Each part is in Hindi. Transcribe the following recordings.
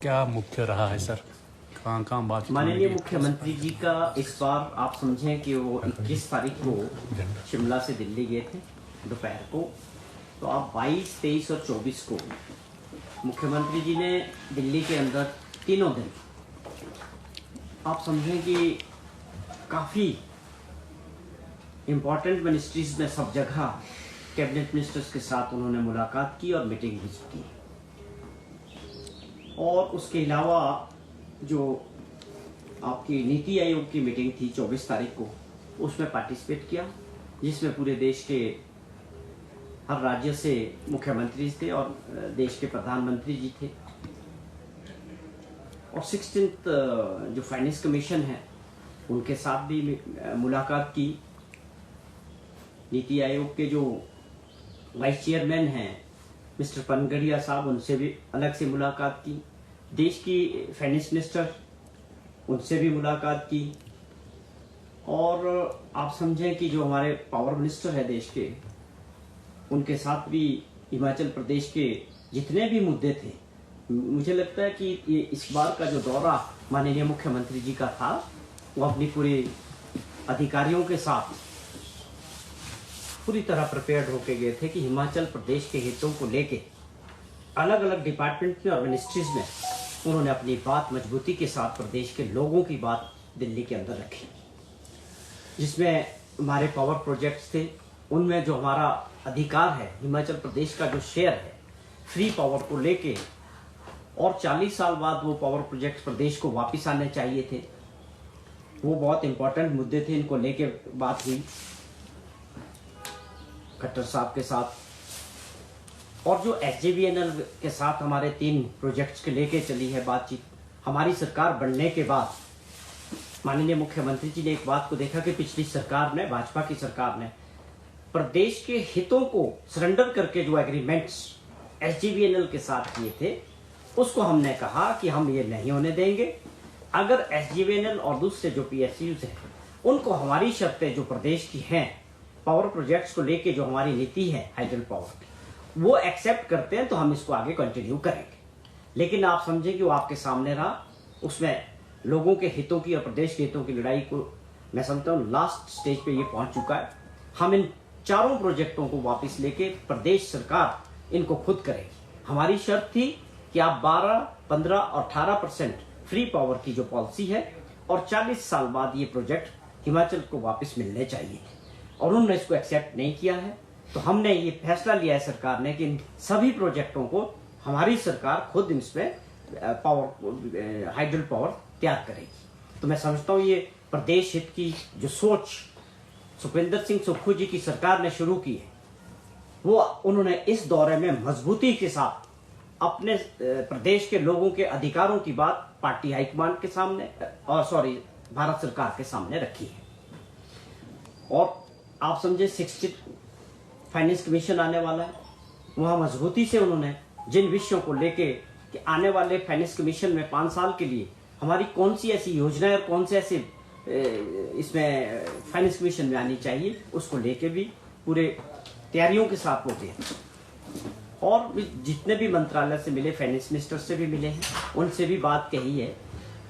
क्या मुख्य रहा है सर? कहाँ कहाँ बात? माननीय मुख्यमंत्री जी का इस बार आप समझें कि वो 21 तारीख को शिमला से दिल्ली गए थे दोपहर को, तो आप 22, 23 और 24 को मुख्यमंत्री जी ने दिल्ली के अंदर तीनों दिन आप समझें कि काफ़ी इम्पोर्टेंट मिनिस्ट्रीज में सब जगह कैबिनेट मिनिस्टर्स के साथ उन्होंने मुलाकात की और मीटिंग भी की। और उसके अलावा जो आपकी नीति आयोग की मीटिंग थी 24 तारीख को, उसमें पार्टिसिपेट किया, जिसमें पूरे देश के हर राज्य से मुख्यमंत्री थे और देश के प्रधानमंत्री जी थे। और 16th जो फाइनेंस कमीशन है उनके साथ भी मुलाकात की। नीति आयोग के जो वाइस चेयरमैन हैं मिस्टर पनगड़िया साहब, उनसे भी अलग से मुलाकात की। देश की फाइनेंस मिनिस्टर, उनसे भी मुलाकात की। और आप समझें कि जो हमारे पावर मिनिस्टर है देश के, उनके साथ भी हिमाचल प्रदेश के जितने भी मुद्दे थे, मुझे लगता है कि ये इस बार का जो दौरा माननीय मुख्यमंत्री जी का था, वो अपनी पूरे अधिकारियों के साथ पूरी तरह प्रिपेयर्ड होके गए थे कि हिमाचल प्रदेश के हितों को लेके अलग अलग डिपार्टमेंट में और मिनिस्ट्रीज में उन्होंने अपनी बात मजबूती के साथ प्रदेश के लोगों की बात दिल्ली के अंदर रखी। जिसमें हमारे पावर प्रोजेक्ट्स थे, उनमें जो हमारा अधिकार है, हिमाचल प्रदेश का जो शेयर है फ्री पावर को लेके, और 40 साल बाद वो पावर प्रोजेक्ट्स प्रदेश को वापस आने चाहिए थे, वो बहुत इंपॉर्टेंट मुद्दे थे। इनको लेके बात हुई खट्टर साहब के साथ। और जो SJVNL के साथ हमारे 3 प्रोजेक्ट्स के लेके चली है बातचीत, हमारी सरकार बनने के बाद माननीय मुख्यमंत्री जी ने एक बात को देखा कि पिछली सरकार ने, भाजपा की सरकार ने, प्रदेश के हितों को सरेंडर करके जो एग्रीमेंट्स SJVNL के साथ किए थे, उसको हमने कहा कि हम ये नहीं होने देंगे। अगर SJVNL और दूसरे जो PSUs हैं, उनको हमारी शर्तें जो प्रदेश की हैं पावर प्रोजेक्ट्स को लेके, जो हमारी नीति है हाइड्रो पावर की, वो एक्सेप्ट करते हैं तो हम इसको आगे कंटिन्यू करेंगे। लेकिन आप समझें कि वो आपके सामने रहा, उसमें लोगों के हितों की और प्रदेश के हितों की लड़ाई को मैं समझता हूँ लास्ट स्टेज पे ये पहुंच चुका है। हम इन चारों प्रोजेक्टों को वापस लेके प्रदेश सरकार इनको खुद करेगी। हमारी शर्त थी कि आप 12, 15 और 18% फ्री पावर की जो पॉलिसी है, और 40 साल बाद ये प्रोजेक्ट हिमाचल को वापस मिलने चाहिए, और उन्होंने इसको एक्सेप्ट नहीं किया है। तो हमने ये फैसला लिया है सरकार ने कि इन सभी प्रोजेक्टों को हमारी सरकार खुद इसमें पावर हाइड्रो पावर तैयार करेगी। तो मैं समझता हूँ ये प्रदेश हित की जो सोच सुखविंदर सिंह सुक्खू जी की सरकार ने शुरू की है, वो उन्होंने इस दौरे में मजबूती के साथ अपने प्रदेश के लोगों के अधिकारों की बात पार्टी हाईकमान के सामने, और भारत सरकार के सामने रखी है। और आप समझे 60 फाइनेंस कमीशन आने वाला है, वहां मजबूती से उन्होंने जिन विषयों को लेके कि आने वाले फाइनेंस कमीशन में 5 साल के लिए हमारी कौन सी ऐसी योजनाएं और कौन से ऐसे इसमें फाइनेंस कमीशन में आनी चाहिए, उसको लेके भी पूरे तैयारियों के साथ वो थे। और जितने भी मंत्रालय से मिले, फाइनेंस मिनिस्टर से भी मिले हैं, उनसे भी बात कही है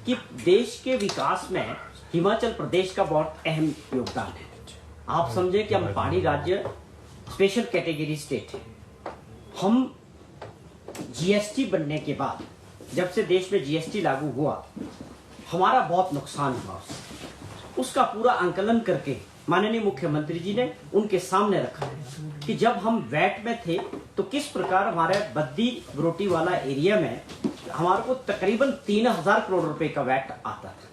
कि देश के विकास में हिमाचल प्रदेश का बहुत अहम योगदान है। आप समझे कि हम पहाड़ी राज्य स्पेशल कैटेगरी स्टेट है। हम GST बनने के बाद, जब से देश में GST लागू हुआ, हमारा बहुत नुकसान हुआ। उसका पूरा आंकलन करके माननीय मुख्यमंत्री जी ने उनके सामने रखा है कि जब हम वैट में थे तो किस प्रकार हमारे बद्दी बरोटी वाला एरिया में हमारे को तकरीबन 3000 करोड़ रुपए का वैट आता था।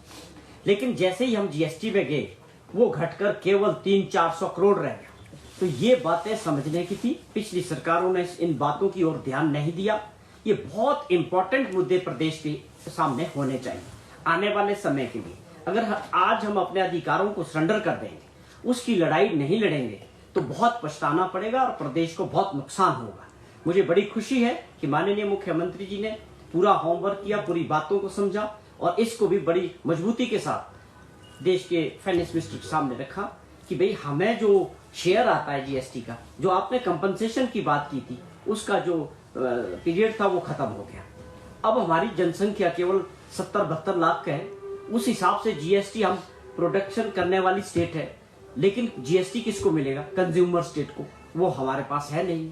लेकिन जैसे ही हम GST में गए, वो घटकर केवल 300-400 करोड़ रह गया। तो ये बातें समझने की थी, पिछली सरकारों ने इन बातों की ओर ध्यान नहीं दिया। ये बहुत इंपॉर्टेंट मुद्दे प्रदेश के सामने होने चाहिए आने वाले समय के लिए। अगर आज हम अपने अधिकारों को सरेंडर कर देंगे, उसकी लड़ाई नहीं लड़ेंगे, तो बहुत पछताना पड़ेगा और प्रदेश को बहुत नुकसान होगा। मुझे बड़ी खुशी है कि माननीय मुख्यमंत्री जी ने पूरा होमवर्क किया, पूरी बातों को समझा, और इसको भी बड़ी मजबूती के साथ देश के फाइनेंस मिनिस्टर के सामने रखा कि भाई हमें जो शेयर आता है GST का, जो आपने कंपनसेशन की बात की थी, उसका जो पीरियड था वो खत्म हो गया। अब हमारी जनसंख्या केवल 70-72 लाख का है, उस हिसाब से जीएसटी हम प्रोडक्शन करने वाली स्टेट है, लेकिन जीएसटी किसको मिलेगा? कंज्यूमर स्टेट को, वो हमारे पास है नहीं।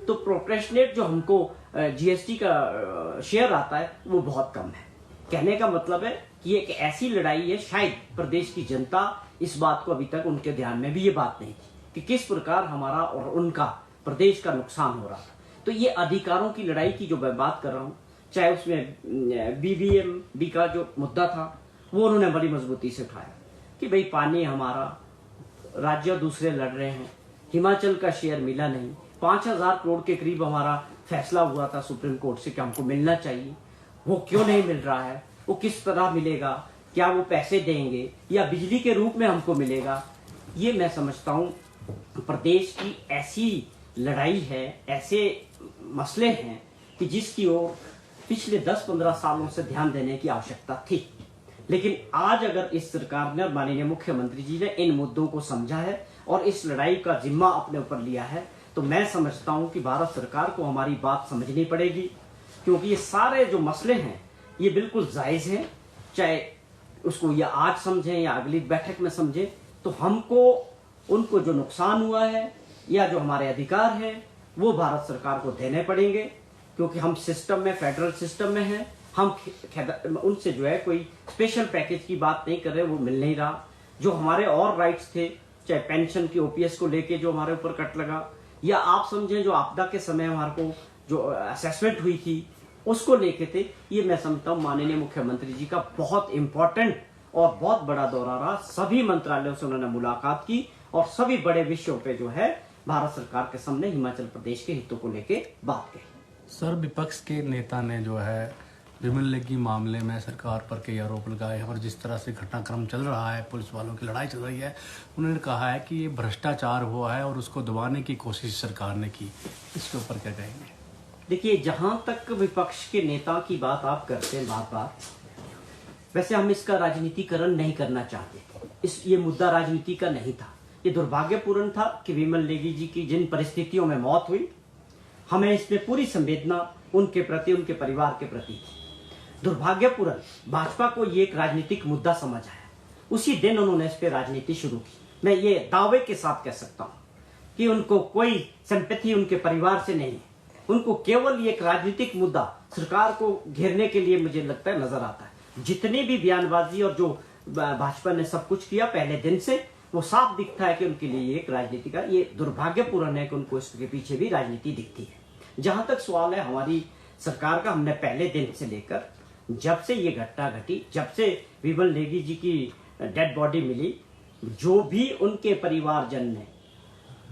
तो प्रोपोर्शनेट जो हमको जीएसटी का शेयर आता है वो बहुत कम है। कहने का मतलब है कि एक ऐसी लड़ाई है, शायद प्रदेश की जनता इस बात को अभी तक उनके ध्यान में भी ये बात नहीं थी कि किस प्रकार हमारा और उनका प्रदेश का नुकसान हो रहा था। तो ये अधिकारों की लड़ाई की जो मैं बात कर रहा हूँ, चाहे उसमें बीबीएमबी का जो मुद्दा था वो उन्होंने बड़ी मजबूती से उठाया कि भाई पानी हमारा, राज्य दूसरे लड़ रहे हैं, हिमाचल का शेयर मिला नहीं, 5000 करोड़ के करीब हमारा फैसला हुआ था सुप्रीम कोर्ट से कि हमको मिलना चाहिए, वो क्यों नहीं मिल रहा है, वो किस तरह मिलेगा, क्या वो पैसे देंगे या बिजली के रूप में हमको मिलेगा। ये मैं समझता हूँ प्रदेश की ऐसी लड़ाई है, ऐसे मसले हैं कि जिसकी ओर पिछले 10-15 सालों से ध्यान देने की आवश्यकता थी। लेकिन आज अगर इस सरकार ने और माननीय मुख्यमंत्री जी ने इन मुद्दों को समझा है और इस लड़ाई का जिम्मा अपने ऊपर लिया है, तो मैं समझता हूं कि भारत सरकार को हमारी बात समझनी पड़ेगी, क्योंकि ये सारे जो मसले हैं ये बिल्कुल जायज हैं। चाहे उसको या आज समझें या अगली बैठक में समझें, तो हमको उनको जो नुकसान हुआ है या जो हमारे अधिकार हैं वो भारत सरकार को देने पड़ेंगे, क्योंकि हम सिस्टम में, फेडरल सिस्टम में हैं। हम उनसे जो है कोई स्पेशल पैकेज की बात नहीं कर रहे, वो मिल नहीं रहा। जो हमारे और राइट्स थे, चाहे पेंशन की ओपीएस को लेके जो हमारे ऊपर कट लगा, या आप समझें जो आपदा के समय हमारे को जो असेसमेंट हुई थी उसको लेके थे, ये मैं समझता हूँ माननीय मुख्यमंत्री जी का बहुत इंपॉर्टेंट और बहुत बड़ा दौरा रहा। सभी मंत्रालयों से उन्होंने मुलाकात की और सभी बड़े विषयों पे जो है भारत सरकार के सामने हिमाचल प्रदेश के हितों को लेके बात कही। सर, विपक्ष के नेता ने जो है विमल लेगी मामले में सरकार पर कई आरोप लगाए हैं और जिस तरह से घटनाक्रम चल रहा है, पुलिस वालों की लड़ाई चल रही है, उन्होंने कहा है कि ये भ्रष्टाचार हुआ है और उसको दबाने की कोशिश सरकार ने की। इसके ऊपर क्या कहेंगे? देखिए, जहां तक विपक्ष के नेता की बात आप करते हैं बार-बार, वैसे हम इसका राजनीतिकरण नहीं करना चाहते। ये मुद्दा राजनीति का नहीं था। ये दुर्भाग्यपूर्ण था कि विमल लेगी जी की जिन परिस्थितियों में मौत हुई, हमें इसमें पूरी संवेदना उनके प्रति, उनके परिवार के प्रति थी। दुर्भाग्यपूर्ण भाजपा को ये एक राजनीतिक मुद्दा समझ आया, उसी दिन उन्होंने इस पे राजनीति शुरू की। मैं ये दावे के साथ कह सकता हूँ कि उनको कोई सिंपैथी उनके परिवार से नहीं है, उनको केवल ये एक राजनीतिक मुद्दा सरकार को घेरने के लिए मुझे लगता है नजर आता है। जितनी भी बयानबाजी और जो भाजपा ने सब कुछ किया पहले दिन से, वो साफ दिखता है कि उनके लिए ये एक राजनीति का, ये दुर्भाग्यपूर्ण है कि उनको इसके पीछे भी राजनीति दिखती है। जहां तक सवाल है हमारी सरकार का, हमने पहले दिन से लेकर जब से ये घटना घटी, जब से विमल लेगी जी की डेड बॉडी मिली, जो भी उनके परिवारजन ने,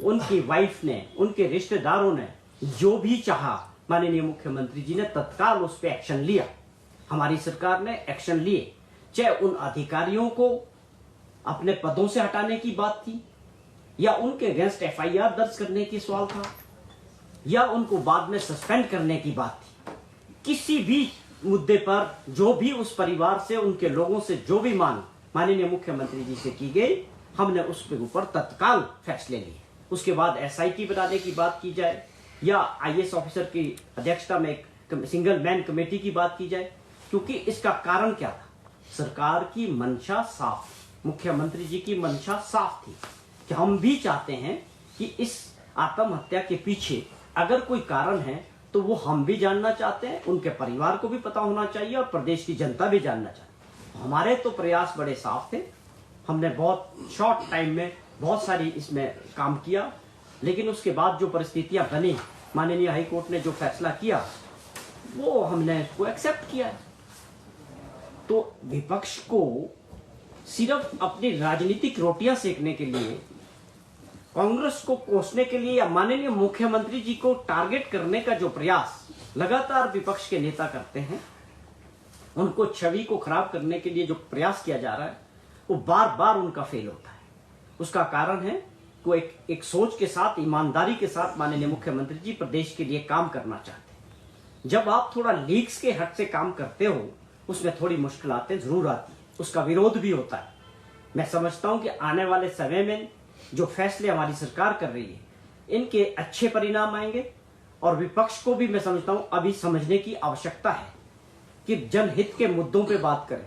उनकी वाइफ ने, उनके रिश्तेदारों ने जो भी चाहा, माननीय मुख्यमंत्री जी ने तत्काल उस पर एक्शन लिया। हमारी सरकार ने एक्शन लिए। चाहे उन अधिकारियों को अपने पदों से हटाने की बात थी, या उनके अगेंस्ट एफआईआर दर्ज करने की सवाल था, या उनको बाद में सस्पेंड करने की बात थी। किसी भी मुद्दे पर जो भी उस परिवार से, उनके लोगों से जो भी मांग माननीय मुख्यमंत्री जी से की गई, हमने उसके ऊपर तत्काल फैसले लिए। उसके बाद एसआईटी बनाने की बात की जाए या आईएएस ऑफिसर की अध्यक्षता में एक सिंगल मैन कमेटी की बात की जाए, क्योंकि इसका कारण क्या था? सरकार की मंशा साफ, मुख्यमंत्री जी की मंशा साफ थी कि हम भी चाहते हैं कि इस आत्महत्या के पीछे अगर कोई कारण है तो वो हम भी जानना चाहते हैं, उनके परिवार को भी पता होना चाहिए और प्रदेश की जनता भी जानना चाहती है। हमारे तो प्रयास बड़े साफ थे, हमने बहुत शॉर्ट टाइम में बहुत सारी इसमें काम किया, लेकिन उसके बाद जो परिस्थितियां बनी, माननीय हाई कोर्ट ने जो फैसला किया वो हमने उसको एक्सेप्ट किया है। तो विपक्ष को सिर्फ अपनी राजनीतिक रोटियां सेकने के लिए, कांग्रेस को कोसने के लिए या माननीय मुख्यमंत्री जी को टारगेट करने का जो प्रयास लगातार विपक्ष के नेता करते हैं, उनको छवि को खराब करने के लिए जो प्रयास किया जा रहा है, वो बार बार उनका फेल होता है। उसका कारण है वो एक सोच के साथ, ईमानदारी के साथ माननीय मुख्यमंत्री जी प्रदेश के लिए काम करना चाहते हैं। जब आप थोड़ा लीक्स के हट से काम करते हो, उसमें थोड़ी मुश्किलातें जरूर आती है, उसका विरोध भी होता है। मैं समझता हूं कि आने वाले समय में जो फैसले हमारी सरकार कर रही है, इनके अच्छे परिणाम आएंगे और विपक्ष को भी मैं समझता हूं अभी समझने की आवश्यकता है कि जनहित के मुद्दों पे बात करें,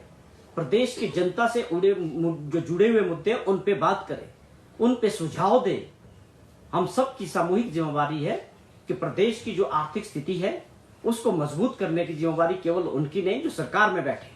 प्रदेश की जनता से जो जुड़े हुए मुद्दे हैं उन पे बात करें, उन पे सुझाव दें। हम सब की सामूहिक जिम्मेवारी है कि प्रदेश की जो आर्थिक स्थिति है उसको मजबूत करने की जिम्मेवारी केवल उनकी नहीं जो सरकार में बैठे,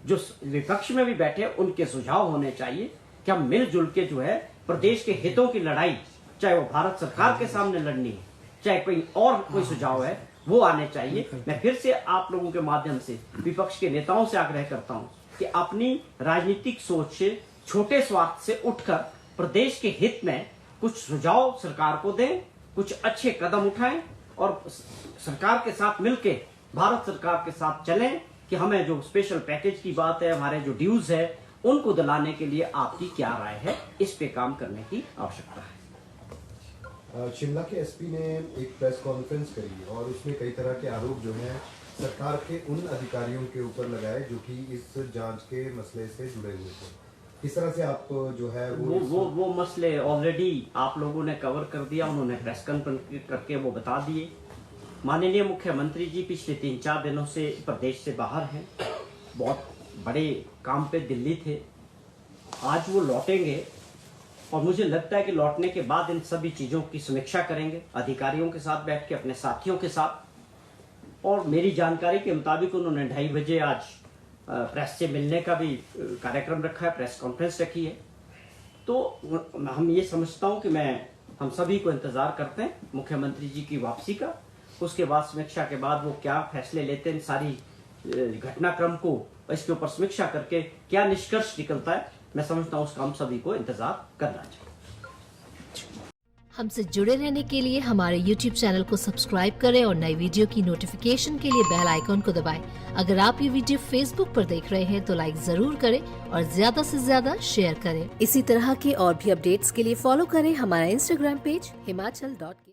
जो विपक्ष में भी बैठे, उनके सुझाव होने चाहिए कि हम मिलजुल के जो है प्रदेश के हितों की लड़ाई, चाहे वो भारत सरकार के सामने लड़नी है, चाहे कोई सुझाव है, वो आने चाहिए। मैं फिर से आप लोगों के माध्यम से विपक्ष के नेताओं से आग्रह करता हूं कि अपनी राजनीतिक सोच से, छोटे स्वार्थ से उठकर प्रदेश के हित में कुछ सुझाव सरकार को दें, कुछ अच्छे कदम उठाएं और सरकार के साथ मिलके भारत सरकार के साथ चलें कि हमें जो स्पेशल पैकेज की बात है, हमारे जो ड्यूज है, उनको दिलाने के लिए आपकी क्या राय है, इस पे काम करने की आवश्यकता है। शिमला के एसपी ने एक प्रेस कॉन्फ्रेंस करी और उसमें कई तरह के आरोप जो हैं सरकार के उन अधिकारियों के ऊपर लगाए जो कि इस जांच के मसले से जुड़े हुए थे। किस तरह से आप जो है वो मसले ऑलरेडी आप लोगों ने कवर कर दिया, उन्होंने प्रेस कॉन्फ्रेंस करके वो बता दिए। माननीय मुख्यमंत्री जी पिछले 3-4 दिनों से प्रदेश से बाहर हैं, बहुत बड़े काम पे दिल्ली थे। आज वो लौटेंगे और मुझे लगता है कि लौटने के बाद इन सभी चीज़ों की समीक्षा करेंगे अधिकारियों के साथ बैठ के, अपने साथियों के साथ। और मेरी जानकारी के मुताबिक उन्होंने 2:30 बजे आज प्रेस से मिलने का भी कार्यक्रम रखा है, प्रेस कॉन्फ्रेंस रखी है। तो हम ये समझता हूँ कि हम सभी को इंतज़ार करते हैं मुख्यमंत्री जी की वापसी का। उसके बाद समीक्षा के बाद वो क्या फैसले लेते हैं, सारी घटनाक्रम को इसके ऊपर समीक्षा करके क्या निष्कर्ष निकलता है, मैं समझता हूँ उसका हम सभी को इंतजार करना चाहिए। हमसे जुड़े रहने के लिए हमारे YouTube चैनल को सब्सक्राइब करें और नई वीडियो की नोटिफिकेशन के लिए बेल आइकॉन को दबाएं। अगर आप ये वीडियो Facebook पर देख रहे हैं तो लाइक जरूर करें और ज्यादा से ज्यादा शेयर करें। इसी तरह के और भी अपडेट्स के लिए फॉलो करें हमारा Instagram पेज himachal.ke।